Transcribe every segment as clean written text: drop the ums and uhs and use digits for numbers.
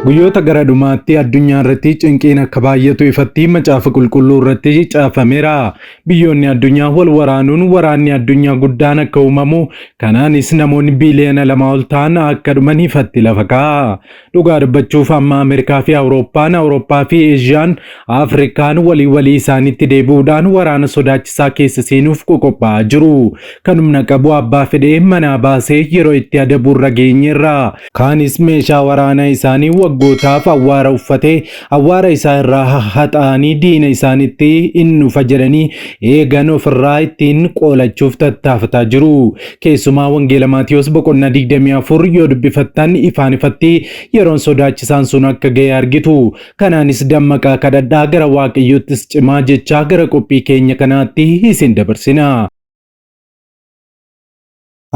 Guyyoota gara dhumaatti addunyaa irratti cinqiin akka baay'atu ifatti macaafa qulqulluu irratti caafameera. Biyyoonni addunyaa wal waraanuun waraanni addunyaa guddaan akka uumamu, kanaanis namoonni biiliyoona 2 ol ta'an akka dhuman ifatti lafa kaa'a. Dhugaa dubbachuuf amma Ameerikaa fi Awurooppaa fi Eeshiyaan, Afrikaan walii isaaniitti deebi'uudhaan waraana sodaachisaa keessa seenuuf qoqophaa'aa jiru. Kan humna qabu abbaa fedhee manaa baasee yeroo itti adabu irra geenyeerra. Kaanis meeshaa waraanaa isaanii waggootaaf awwaara uffatee awwaara isaa irraa haxaanii diina isaaniitti dhufa jedhanii eegan ofirraa ittiin qoolachuuf tattaafataa jiru. Keessumaa wangeela Maatiyos boqonnaa 24 yoo dubbifattan ifaan ifatti yeroon sodaachisaan sun akka ga'e argitu. Kanaanis dammaqaa kadhadhaa gara Waaqayyoottis cimaa jechaa gara qophii keenya kanaatti isin dabarsina.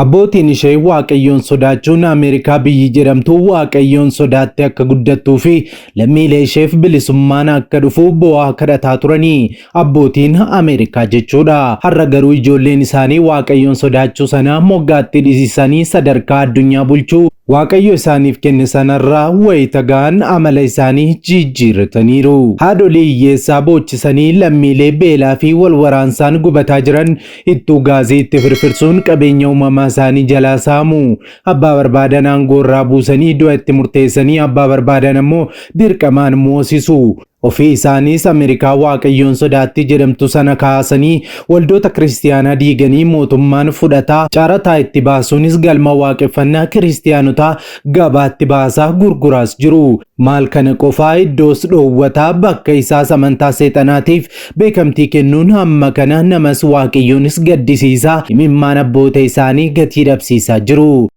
Abbootiin ishee Waaqayyoon sodaachuun Ameerikaa biyyi jedhamtu Waaqayyoon sodaatte akka guddattuu fi lammiilee isheef bilisummaan akka dhufu bo'aa kadhataa turanii abbootiin Ameerikaa jechuudha. Har'a garuu ijoolleen isaanii Waaqayyoon sodaachuu sana moggaatti dhiisanii sadarkaa addunyaa bulchuu Waaqayyo isaaniif kenne sanarraa wayita ga'an amala isaanii jijjiirrataniiru. Haadholii hiyyeessaa boochisanii lammiilee beelaa fi wal waraansaan gubataa jiran ittuu gaazii itti firfirsuun qabeenya uumamaa isaanii jalaa saamu. Abbaa barbaadan aangoo irraa buusanii du'a itti murteessanii abbaa barbaadan ammoo dirqamaan moosisu. Ofii isaaniis Ameerikaa Waaqayyoon sodaatti jedhamtu sana kaasanii waldoota kiristiyaanaa diiganii mootummaan fudhataa carataa itti baasuunis galma waaqeffannaa kiristiyaanotaa gabaatti baasaa gurguraas jiru. Maal kana qofaa iddoos dhoowwataa bakka isaas amantaa seexanaatiif beekamtii kennuun hamma kana namas Waaqayyoonis gaddisiisaa imimmaan abboota isaanii gatii dhabsiisaa jiru.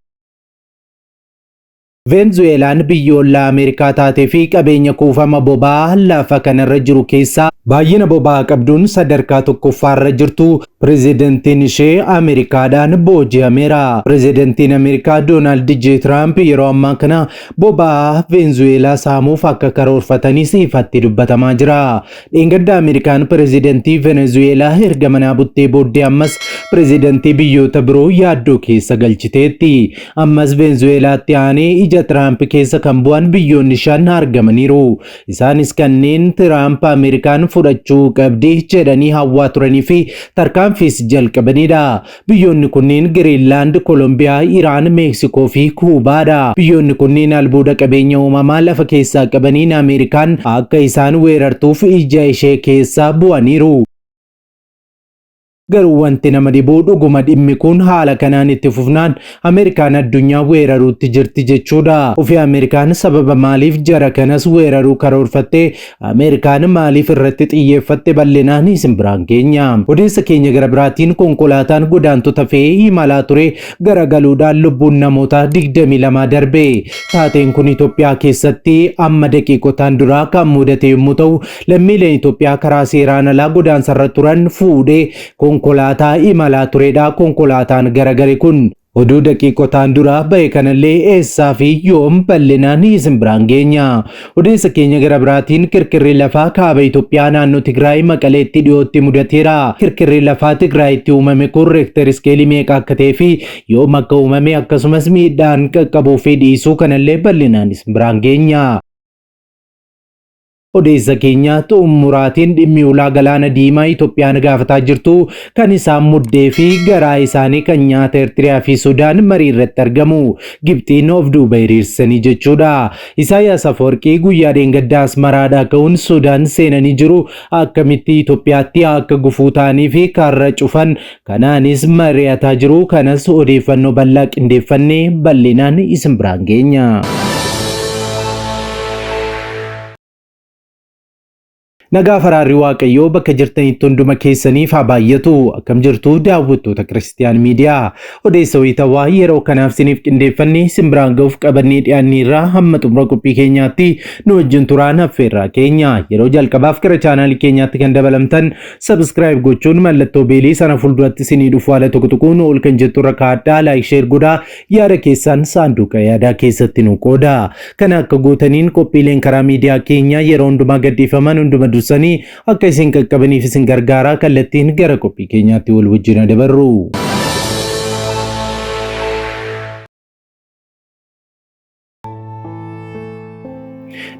Venezuelaan biyyoolaa Ameerikaa taatee fi qabeenya kuufama boba'aa lafa kanarra jiru keessaa baay'ina boba'aa qabduun sadarkaa tokkoffaarra jirtu pirezidantiin ishee Ameerikaadhaan booji'ameera. Pirezidantiin Ameerikaa Doonaald J. Tiraamp yeroo ammaa kana boba'aa Venezuelaa saamuuf akka karoorfatanii ifatti dubbatamaa jira. Dheengadda Ameerikaan pirezidantii Venezuelaa erga manaa buttee booddee ammas pirezidantii biyyoota biroo yaaddoo keessa galchiteetti. Ammas Venezuelaatti aanee ija Tiraamp keessa kan bu'an biyyoonni 5 argamaniiru. Isaanis kanneen Tiraamp Ameerikaan fudhachuu qabdi jedhanii hawwaa turanii fi tarkaanfiis jalqabanidha. Biyyoonni kunneen Giriinlaand, Kolombiyaa, Iraan, Meeksikoo fi Kuubaadha. Biyyoonni kunneen albuuda qabeenya uumamaa lafa keessaa qabaniin Ameerikaan akka isaan weerartuuf ija ishee keessa bu'aniiru. Garuu wanti nama dhibuu dhuguma dhimmi kun haala kanaan itti fufnaan Ameerikaan addunyaa weeraruutti jirti jechuudha. Ofii Ameerikaan sababa maaliif jara kanas weeraruu karoorfatte, Ameerikaan maaliif irratti xiyyeeffatte bal'inaan isin biraan geenya. Odeessa keenya gara biraatiin konkolaataan godaantota fe'ee imalaa ture garagaluudhaan lubbuun namoota 22 darbe. Taateen kun Itoophiyaa keessatti amma daqiiqotaan duraa kan mudate yommuu ta'u, lammiileen Itoophiyaa karaa seeraan alaa godaansarra turan fuudhee konkolaataa imalaa turedha. Konkolaataan garagare kun oduu daqiiqotaan duraa bahe kanallee eessaa fi yoom bal'inaan isin biraan geenya. Odeessa keenya gara biraatiin kirkirri lafaa kaaba Itoophiyaa naannoo Tigraay Maqaleetti dhiyootti mudateera. Kirkirri lafaa Tigraayitti uumame kun reektar iskeelii meeqa akka ta'ee fi yoom akka uumame akkasumas miidhaan qaqqabuu fi dhiisuu kanallee bal'inaan isin biraan geenya. Odeessa keenya xumuraatiin dhimmi ulaa galaana diimaa Itoophiyaan gaafataa jirtu kan isaan muddee fi garaa isaanii kan nyaata Eertiriyaa fi Sudaan marii irratti argamu. Gibxiin of duuba hiriirsanii jechuudha. Isaayyaas Afwerqii guyyaa dheengaddaa Asmaraadhaa ka'uun Sudaan seenanii jiru akkamitti Itoophiyaatti akka gufuu ta'anii fi karra cufan kanaanis mari'ataa jiru. Kanas odeeffannoo bal'aa qindeeffannee bal'inaan isin biraan geenya. Nagaa faraarri Waaqayyoo bakka jirtanitti hunduma keessaniif haa baay'atu. Akkam jirtu daawwattoota Kiristiyaan Miidiyaa. Odeessa wayitawaa yeroo kanaaf isiniif qindeeffannee isin biraan ga'uuf qabannee dhiyaanneerraa hamma xumura qophii keenyaatti nu wajjin turaan affeerraa keenya. Yeroo jalqabaaf gara chaanaalii keenyaatti kan dabalamtan subscribe gochuun mallattoo beelii sana fuulduratti isinii dhufu haala tokko tokkoon ol kan jettu irra kaa'adhaa, like share godhaa, yaada keessan saanduqa yaadaa keessatti nu qoodaa. Kana akka gootaniin qophiileen karaa miidiyaa keenya yeroo hundumaa gadhiifaman hunduma dursanii akka isin qaqqabaniif isin gargaaraa kallattiin gara qophii keenyaatti wal wajjin dabarru.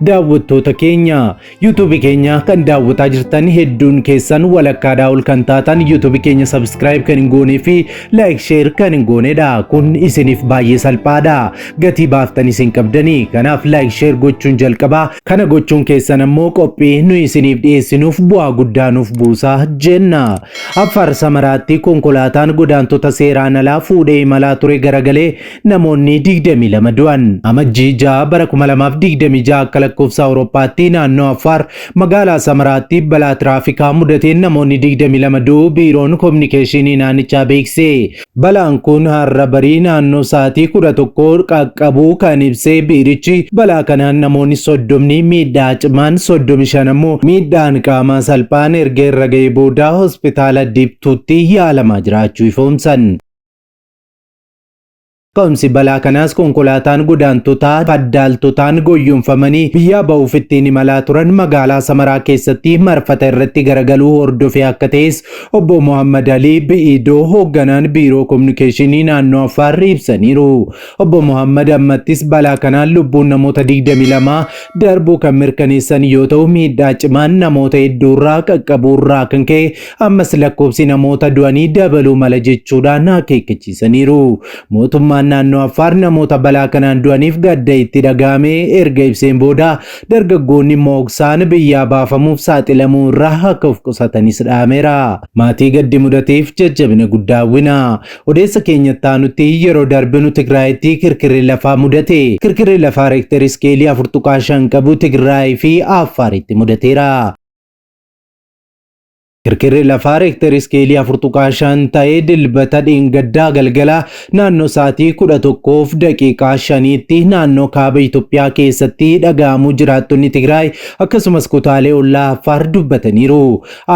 daawwattoota keenya YouTube keenya kan daawwataa jirtan hedduun keessan walakkaadhaa ol kan taatan YouTube keenya subscribe kan hin goonee fi like share kan hin goonedha. Kun isiniif baay'ee salphaadha. Gatii baaftan isin qabdanii. Kanaaf like share gochuun jalqabaa. Kana gochuun keessan ammoo qophii nu isiniif dhiyeessinuuf bu'aa guddaa nuuf buusa jenna. Affaar Samaraatti konkolaataan godaantota seeraan alaa fuudhee imalaa ture garagalee namoonni 22 du'an. Amajjii 6 bara 2026 akka lakkoofsa Awurooppaatti naannoo Affaar magaalaa Samaraatti balaa tiraafikaa mudateen namoonni 22 du'uu biiroon kominikeeshinii naannichaa beekse. Balaan kun har'a barii naannoo sa'aatii 11 qaqqabuu kan ibsee biirichi balaa kanaan namoonni 30 miidhaa cimaan 35 ammoo miidhaan qaamaa salphaan erga irra ga'ee booda hospitaala Dibtuutti yaalamaa jiraachuu ifoomsan. Ka'umsi balaa kanaas konkolaataan godaantotaa faddaaltotaan goyyomfamanii biyya ba'uuf ittiin imalaa turan magaalaa Samaraa keessatti marfata irratti garagaluu hordofee akka ta'es obbo Muhammad Ali Bi'idoo hoogganaan biiroo kominikeeshinii naannoo Affaar ibsaniiru. Obbo Muhammad ammattis balaa kanaan lubbuun namoota 22 darbuu kan mirkaneessan yoo ta'u miidhaa cimaan namoota hedduurraa qaqqabuurraa kan ka'e ammas lakkoofsi namoota du'anii dabaluu mala jechuudhaan akeekkachiisaniiru. Mootummaan naannoo Affaar namoota balaa kanaan du'aniif gadda itti dhagahame erga ibseen booda dargaggoonni mooksaan biyyaa baafamuuf saaxilamuu irraa akka of qusatanis dhaameera. Maatii gaddi mudateef jajjabina guddaa hawwina. Odeessa keenyatti aanutti yeroo darbinu Tigraayitti kirkirri lafaa mudate. Kirkirri lafaa Reekter iskeelii 4.5 qabu Tigraay fi Affaaritti mudateera. Kirkirri lafaa Reekter iskeelii 4.5 ta'ee dilbata dheengaddaa galgala naannoo sa'aatii 11 daqiiqaa 5tti naannoo kaaba Itoophiyaa keessatti dhaga'amuu jiraattonni Tigraay akkasumas kutaalee ollaa Affaar dubbataniiru.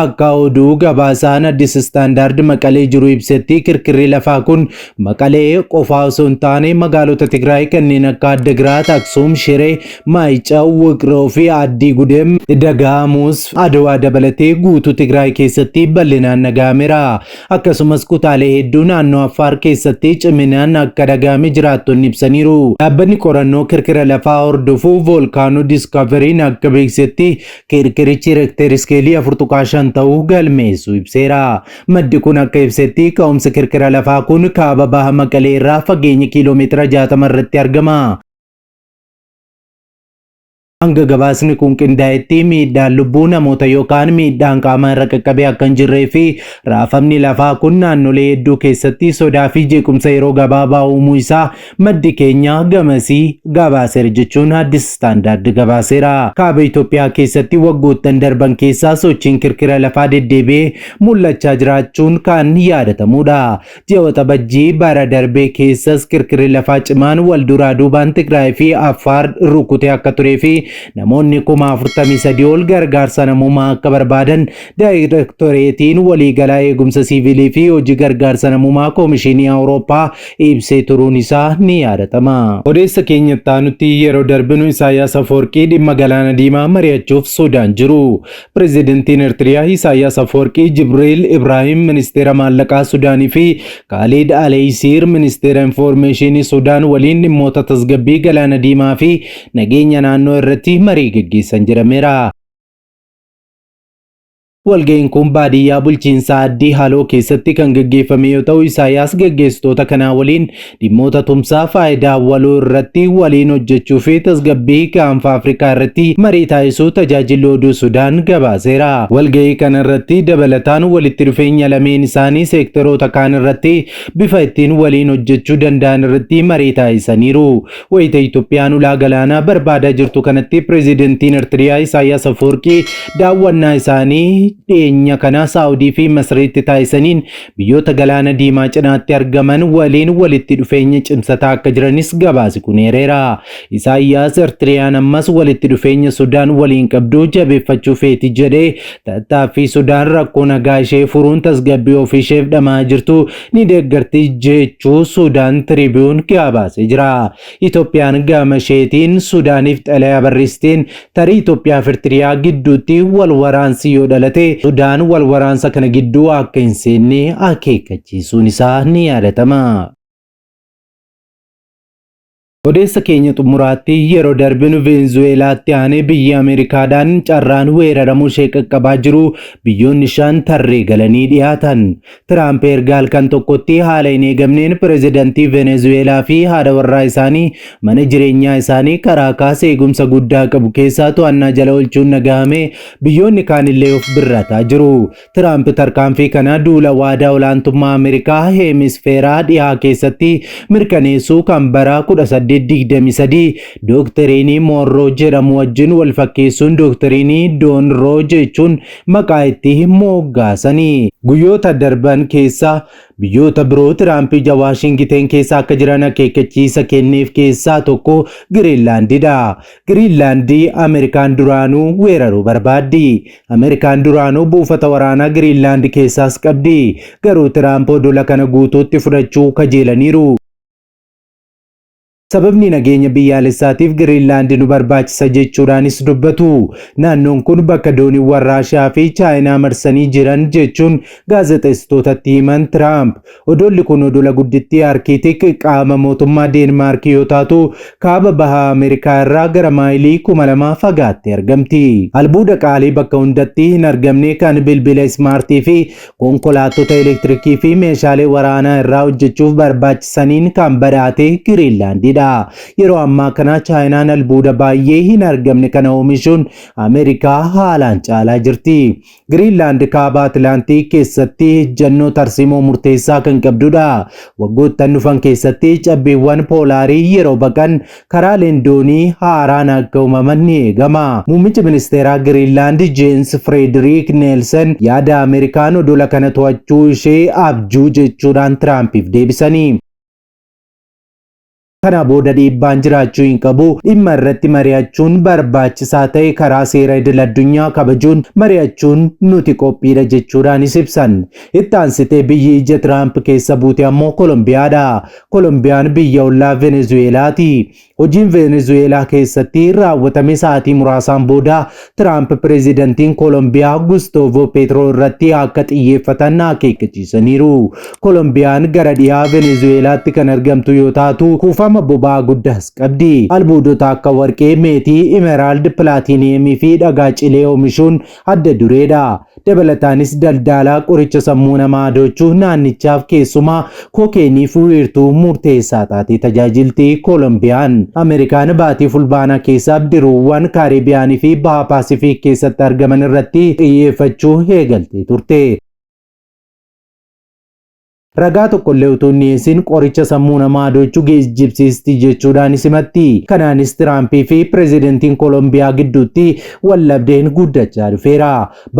Akka oduu gabaasaan Addis Istaandaard Maqalee jiru ibsetti kirkirri lafaa kun Maqalee qofaa osoo hin taane magaalota Tigraay kanneen akka Addigiraat, Aksuum, Shiree, Maayicaw, Wuqroo fi Addii Gudem dhaga'amuus Adawaa dabalatee guutuu Tigraay keessatti bal'inaan dhaga'ameera. Akkasumas kutaalee hedduu naannoo Affaar keessatti ciminaan akka dhaga'ame jiraattonni ibsaniiru. Dhaabbanni qorannoo kirkira lafaa hordofu Volkaanoo Diskaveriin akka beeksetti kirkirichi Reekter iskeelii 4.5 ta'uu galmeessu ibseera. Maddi kun akka ibsetti ka'umsi kirkira lafaa kun kaaba baha Maqalee irraa fageenya kiiloomeetira 60 irratti argama. Hanga gabaasni kun qindaa'etti miidhaan lubbuu namoota yookaan miidhaan qaamaa irra qaqqabee akka hin jirree fi raafamni lafaa kun naannolee hedduu keessatti sodaa fi jeequmsa yeroo gabaabaa uumuu isaa maddi keenya gamasii gabaaseera jechuun Addis Istaandaard gabaaseera. Kaaba Itoophiyaa keessatti waggoottan darban keessaa sochiin kirkira lafaa deddeebi'ee mul'achaa jiraachuun kan yaadatamudha. Ji'oota bajjii bara darbee keessas kirkirri lafaa cimaan wal duraa duubaan Tigraay fi Affaar rukutee akka turee fi namoonni 43 ol gargaarsa namummaa akka barbaadan daayirektoreetiin waliigalaa eegumsa siivilii fi hojii gargaarsa namummaa Koomishinii Awurooppaa ibsee turuun isaa ni yaadatama. Odeessa keenyatti aanutti yeroo darbinu Isaayyaas Afwerqii dhimma Galaana Diimaa mari'achuuf Sudaan jiru. Pireezidantiin Eertiriyaa Isaayyaas Afwerqii Jibriil Ibraahim ministeera maallaqaa Sudaanii fi Kaalid Aleysiir ministeera infoormeeshinii Sudaan waliin dhimmoota tasgabbii Galaana Diimaa fi nageenya naannoo irratti marii gaggeessan jedhameera. Walga'iin kun baadiyyaa bulchiinsa Addii Haaloo keessatti kan gaggeeffame yoo ta'u Isaayyaas gaggeessitoota kanaa waliin dhimmoota tumsaa faayidaa waloo irratti waliin hojjechuu fi tasgabbii gaanfa Afrikaa irratti marii taasisuu tajaajilli oduu Sudaan gabaaseera. Walga'ii kana irratti dabalataan walitti dhufeenya lameen isaanii seektoroota kaan irratti bifa ittiin waliin hojjechuu danda'an irratti marii taasisaniiru. Wayita Itoophiyaan ulaa galaanaa barbaadaa jirtu kanatti pireezidantiin Eertiriyaa Isaayyaas Afwerqii daawwannaa isaanii dhiyeenya kana Saawudii fi Masriitti taasisaniin biyyoota Galaana Diimaa cinaatti argaman waliin walitti dhufeenya cimsataa akka jiranis gabaasi kun eereera. Isaayyaas Eertiriyaan ammas walitti dhufeenya Sudaan waliin qabdu jabeeffachuu feeti jedhee tattaaffii Sudaan rakkoo nagaa ishee furuun tasgabbii ofii isheef dhamaa jirtu ni deeggarti jechuu Sudaan Tribune gabaasee jira. Itoophiyaan gama isheetiin Sudaaniif xalayaa barreessiteen tarii Itoophiyaa fi Eertiriyaa gidduutti wal waraansi yoo dhalate Sudaan wal waraansa kana gidduu akka hin seenne akeekkachiisuun isaa ni yaadatama. Odeessa keenya xumuraatti yeroo darbinu Venezuelaatti aanee biyya Ameerikaadhaan carraan weeraramuu ishee qaqqabaa jiru biyyoonni shan tarree galanii dhiyaatan. Tiraamp erga halkan tokkotti haala hin eegamneen pireezidantii Venezuelaa fi haadha warraa isaanii mana jireenyaa isaanii Karaakaas eegumsa guddaa qabu keessaa to'annaa jala oolchuun dhagahame biyyoonni kaanillee of birrataa jiru. Tiraamp tarkaanfii kana duula waadaa olaantummaa Ameerikaa heemisfeeraa dhiyaa keessatti mirkaneessuu kan bara 1823 Dooktarinii Moonroo jedhamu wajjin wal fakkeessuun Dooktarinii Doonroo jechuun maqaa itti moggaasanii. Guyyoota darban keessa biyyoota biroo Tiraamp ija Waashingten keessa akka jiran akeekkachiisa kenneef keessaa tokko Giriinlaandidha. Giriinlaandii Ameerikaan duraanuu weeraruu barbaaddi. Ameerikaan duraanuu buufata waraanaa Giriinlaand keessaas qabdi. Garuu Tiraamp odola kana guutuutti fudhachuu kajeelaniiru. Sababni nageenya biyyaalessaatiif Giriinlaand nu barbaachisa jechuudhaanis dubbatu. Naannoon kun bakka dooniiwwan Raashiyaa fi Chaayinaa marsanii jiran jechuun gaazexeessitootatti himan Tiraamp. Odolli kun odola guddittii Arkiitik qaama mootummaa Deenmaark yoo taatu kaaba bahaa Ameerikaa irraa gara maayilii 2000 fagaattee argamti. Albuuda qaalii bakka hundatti hin argamne kan bilbila ismaartii fi konkolaattota elektirikii fi meeshaalee waraanaa irraa hojjechuuf barbaachisaniin kan badhaate Giriinlaand. Yeroo ammaa kana Chaayinaan albuuda baay'ee hin argamne kana oomishuun Ameerikaa haalaan caalaa jirti. Giriinlaand kaaba Atlaantik keessatti ejjennoo tarsiimoo murteessaa kan qabdudha. Waggoottan dhufan keessatti cabbiiwwan poolaarii yeroo baqan karaaleen doonii haaraan akka uumaman ni eegama. Muummichi ministeeraa Giriinlaand Jeensi Frederiik Neelsen yaada Ameerikaan odola kana to'achuu ishee abjuu jechuudhaan Tiraampiif deebisanii. Kana booda dhiibbaan jiraachuu hin qabu. Dhimma irratti mari'achuun barbaachisaa ta'e karaa seera idil addunyaa kabajuun mari'achuun nuti qophiidha jechuudhaanis ibsan. Itti aansitee biyyi ija Tiraamp keessa buute ammoo Kolombiyaadha. Kolombiyaan biyya ollaa Venezuelaati. Hojiin Venezuelaa keessatti raawwatame sa'aatii muraasaan booda Tiraamp pireezidantiin Kolombiyaa Gustavo Petro irratti akka xiyyeeffatan akeekkachiisaniiru. Kolombiyaan gara dhiyaa Venezuelaatti kan argamtu yoo taatu kuufama boba'aa guddaas qabdi. Albuudota akka warqee, meetii, imeraald, pilaatiiniyemii fi dhagaa cilee oomishuun adda dureedha. Dabalataanis daldalaa qoricha sammuu namaa adoochuu naannichaaf keessumaa kookeenii fi wiirtuu murteessaa taate tajaajilti Kolombiyaan. Ameerikaan baatii fulbaanaa keessa bidiruuwwan Kaaribiyaanii fi Baha Paasifiik keessatti argaman irratti xiyyeeffachuu eegaltee turte. Ragaa tokkollee utuu hin dhiyeessin qoricha sammuu namaa adoochuu geejjibsiisti jechuudhaan simatti. Kanaanis Tiraampii fi pireezidantiin Kolombiyaa gidduutti wallabdeen guddachaa dhufeera.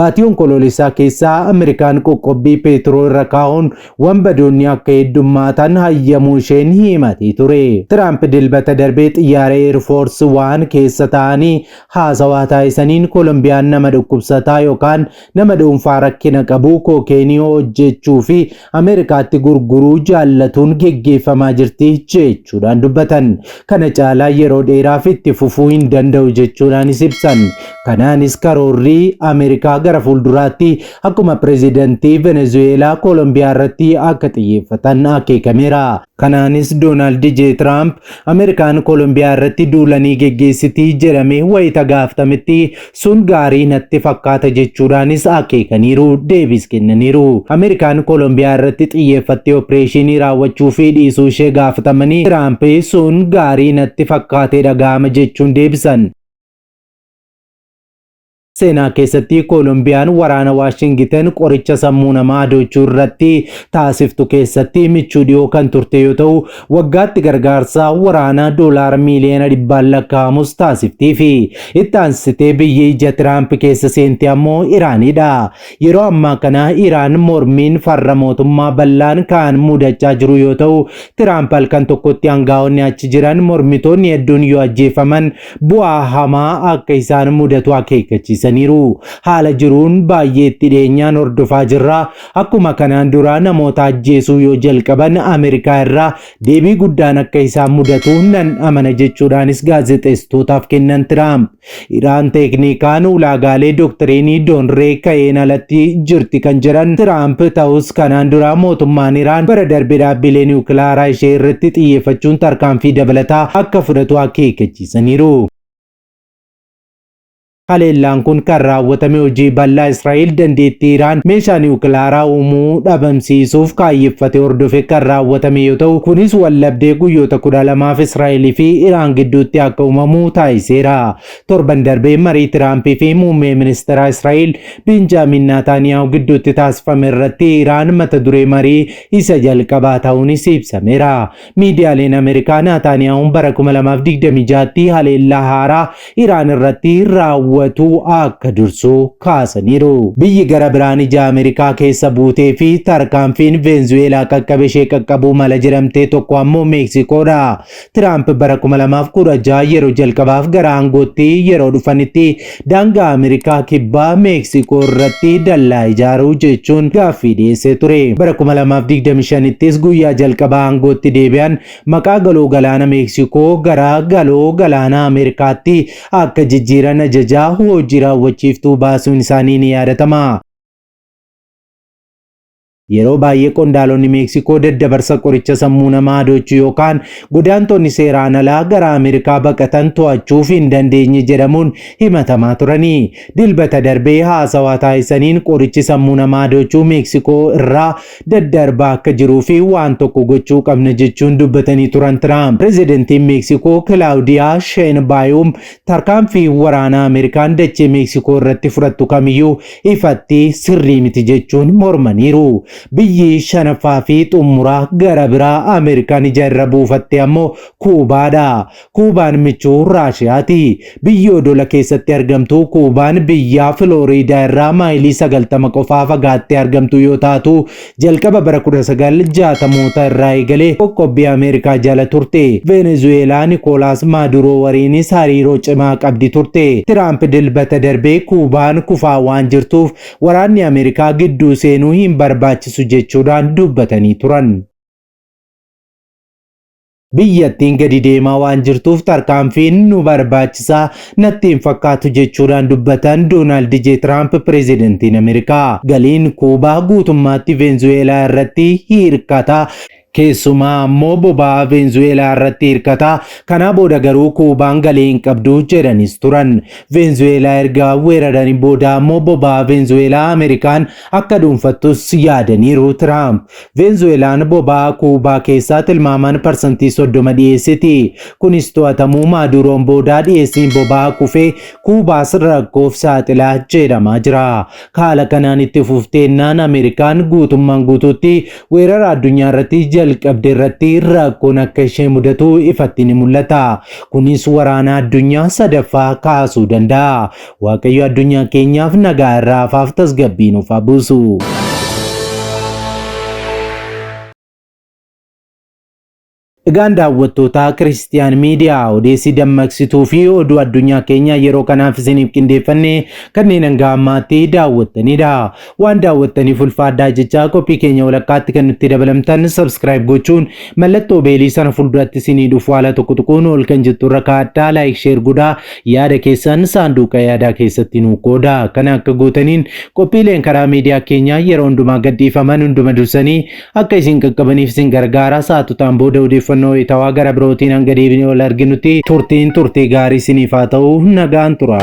Baatii onkoloolessaa keessaa Ameerikaan qoqqobbii Peetroo irra kaa'uun wanbadoonni akka heddummaatan hayyamuu isheen himatee ture. Tiraamp dilbata darbee xiyyaara Air Force One keessa ta'anii haasawaa taasisaniin Kolombiyaan nama dhukkubsataa yookaan nama dhuunfaa rakkina qabu kookeenii hojjechuu fi Ameerikaa gurguruu jaallatuun geggeeffamaa jirti jechuudhaan dubbatan. Kana caalaa yeroo dheeraaf itti fufuu hin danda'u jechuudhaanis ibsan. Kanaanis karoorri Ameerikaa gara fuulduraatti akkuma pireezidantii Venezuelaa Kolombiyaa irratti akka xiyyeeffatan akeekameera. Kanaanis Doonaald J. Tiraamp Ameerikaan Kolombiyaa irratti duulanii geggeessitii jedhamee wayita gaafatametti sun gaarii natti fakkaata jechuudhaanis akeekaniiru deebis kennaniiru. Ameerikaan Kolombiyaa irratti xiyyeeffattee opereeshinii raawwachuu fi dhiisuu ishee gaafatamanii Tiraamp sun gaarii natti fakkaatee dhaga'ama jechuun deebisan. Seenaa keessatti Kolombiyaan waraana Waashingten qoricha sammuu namaa adoochuu irratti taasiftu keessatti michuu dhiyoo kan turte yoo ta'u waggaatti gargaarsa waraanaa $1 miiliyoona 100 lakkaa'amus taasiftiifi. Itti aansitee biyyi ija Tiraamp keessa seente ammoo Iraanidha. Yeroo ammaa kana Iraan mormiin farra mootummaa bal'aan kan mudachaa jiru yoo ta'u Tiraamp halkan tokkotti aangaa'onni achi jiran mormitoonni hedduun yoo ajjeefaman bu'aa hamaa akka isaan mudatu akeekkachiisa. akeekkachiisaniiru. Haala jiruun baay'eetti dhiyeenyaan hordofaa jirra. Akkuma kanaan dura namoota ajjeesuu yoo jalqaban Ameerikaa irraa deebii guddaan akka isaan mudatu nan amana jechuudhaanis gaazexeessitootaaf kennan Tiraamp. Iraan teeknikaan ulaagaalee doktiriinii doonree ka'een alatti jirti kan jedhan Tiraamp ta'us kanaan dura mootummaan Iraan bara darbee dhaabbilee niwukilaaraa ishee irratti xiyyeeffachuun tarkaanfii dabalataa akka fudhatu akeekkachiisaniiru. Haleellaan kun kan raawwatame hojii bal'aa Israa'el dandeettii Iraan meeshaa niwukilaaraa uumuu dhabamsiisuuf kaayyeffate hordofee kan raawwatame yoo ta'u kunis wallabdee guyyoota 12 Israa'el fi Iraan gidduutti akka uumamu taasiseera. Torban darbee marii Tiraampii fi muummee ministeera Israa'el Benjaamin Netanyaahuu gidduutti taasifame irratti Iraan mata duree marii isa jalqabaa ta'uunis ibsameera. Miidiyaaleen Ameerikaa Netanyaahuun bara 2026tti haleellaa haaraa Iraan irratti raawwatu akka dursu kaasaniiru. Biyyi gara biraan ija Ameerikaa keessa buutee fi tarkaanfiin Venezuelaa qaqqabe ishee qaqqabuu mala jedhamtee tokko ammoo Meksikoodha. Tiraamp bara 2016 yeroo jalqabaaf gara aangootti yeroo dhufanitti daangaa Ameerikaa kibbaa Meksikoo irratti dallaa ijaaruu jechuun gaaffii dhiyeessee ture. Bara 2025ttis guyyaa jalqabaa aangootti deebi'an maqaa galoo galaana Meksikoo gara galoo galaana Ameerikaatti akka jijjiiran ajajaa hojii raawwachiiftuu baasuun isaanii ni yaadatama. Yeroo baay'ee qondaalonni Meksikoo daddabarsa qoricha sammuu namaa adoochuu yookaan godaantonni seeraan alaa gara Ameerikaa baqatan to'achuuf hin dandeenye jedhamuun himatamaa turanii. Dilbata darbee haasawaa taasisaniin qorichi sammuu namaa adoochuu Meksikoo irraa daddarbaa akka jiruu fi waan tokko gochuu qabna jechuun dubbatanii turan Tiraamp. Pireezidantiin Meksikoo Kilaawudiyaa Sheinbaayum tarkaanfii waraanaa Ameerikaan dachee Meksikoo irratti fudhattu kamiyyuu ifatti sirrii miti jechuun mormaniiru. Biyyi shanaffaa fi xumuraa gara biraa Ameerikaan ija irra buufatte ammoo Kuubaadha. Kuubaan michuu Raashiyaati. Biyyi odola keessatti argamtu Kuubaan biyya Filooriidaa irraa maayilii 90 qofaa fagaattee argamtu yoo taatu jalqaba bara 1960moota irraa eegalee qoqqobbii Ameerikaa jala turte. Venezuelaa Nikolaas Maaduroo waliinis hariiroo cimaa qabdi turte. Tiraamp dilbata darbee Kuubaan kufaa waan jirtuuf waraanni Ameerikaa gidduu seenuu hin barbaachisu jechuudhaan dubbatanii turan. Biyyattiin gadi deemaa waan jirtuuf tarkaanfiin nu barbaachisaa natti hin fakkaatu jechuudhaan dubbatan Doonaald J. Tiraamp pireezidantiin Ameerikaa. Galiin Kuubaa guutummaatti Venezuelaa irratti hirkata. Keessumaa ammoo boba'aa Venezuelaa irratti hirkata. Kana booda garuu Kuubaan galii hin qabdu jedhanis turan. Venezuelaa erga weeraranii booda ammoo boba'aa Venezuelaa Ameerikaan akka dhuunfattus yaadaniiru Tiraamp. Venezuelaan boba'aa Kuubaa keessaa tilmaamaan parsantii 30 dhiyeessiti. Kunis to'atamuu Maaduroon booda dhiyeessiin boba'aa kufee Kuubaas rakkoof saaxilaa jedhamaa jira. Haala kanaan itti fufteennaan Ameerikaan guutummaan guutuutti weerara addunyaa irratti jalqabde irratti rakkoon akka ishee mudatu ifatti ni mul'ata. Kunis waraana addunyaa sadaffaa kaasuu danda'a. Waaqayyo addunyaa keenyaaf nagaa irraa hafaaf tasgabbii nuuf haa buusu. Egaan daawwattoota Kiristiyaan Miidiyaa odeessi dammaqsituu fi oduu addunyaa keenya yeroo kanaaf isiniif qindeeffanne kanneen hanga ammaatti daawwattanidha. Waan daawwattaniif ulfaadhaa jechaa qophii keenya walakkaatti kan nutti dabalamtan subscribe gochuun mallattoo beelii sana fuulduratti isinii dhufu haala tokko tokkoon ol kan jettu irra kaa'adhaa like share godhaa yaada keessan saanduqa yaadaa keessatti nuu qoodaa. Kana akka gootaniin qophiileen karaa miidiyaa keenyaa yeroo hundumaa gadhiifaman hunduma dursanii akka isin qaqqabaniif isin gargaara. Saatutaan booda odeeffannoo itawaa gara birootiin hanga deebinee wal arginutti turtiin turtii gaarii isiniif haa ta'u nagaan tura.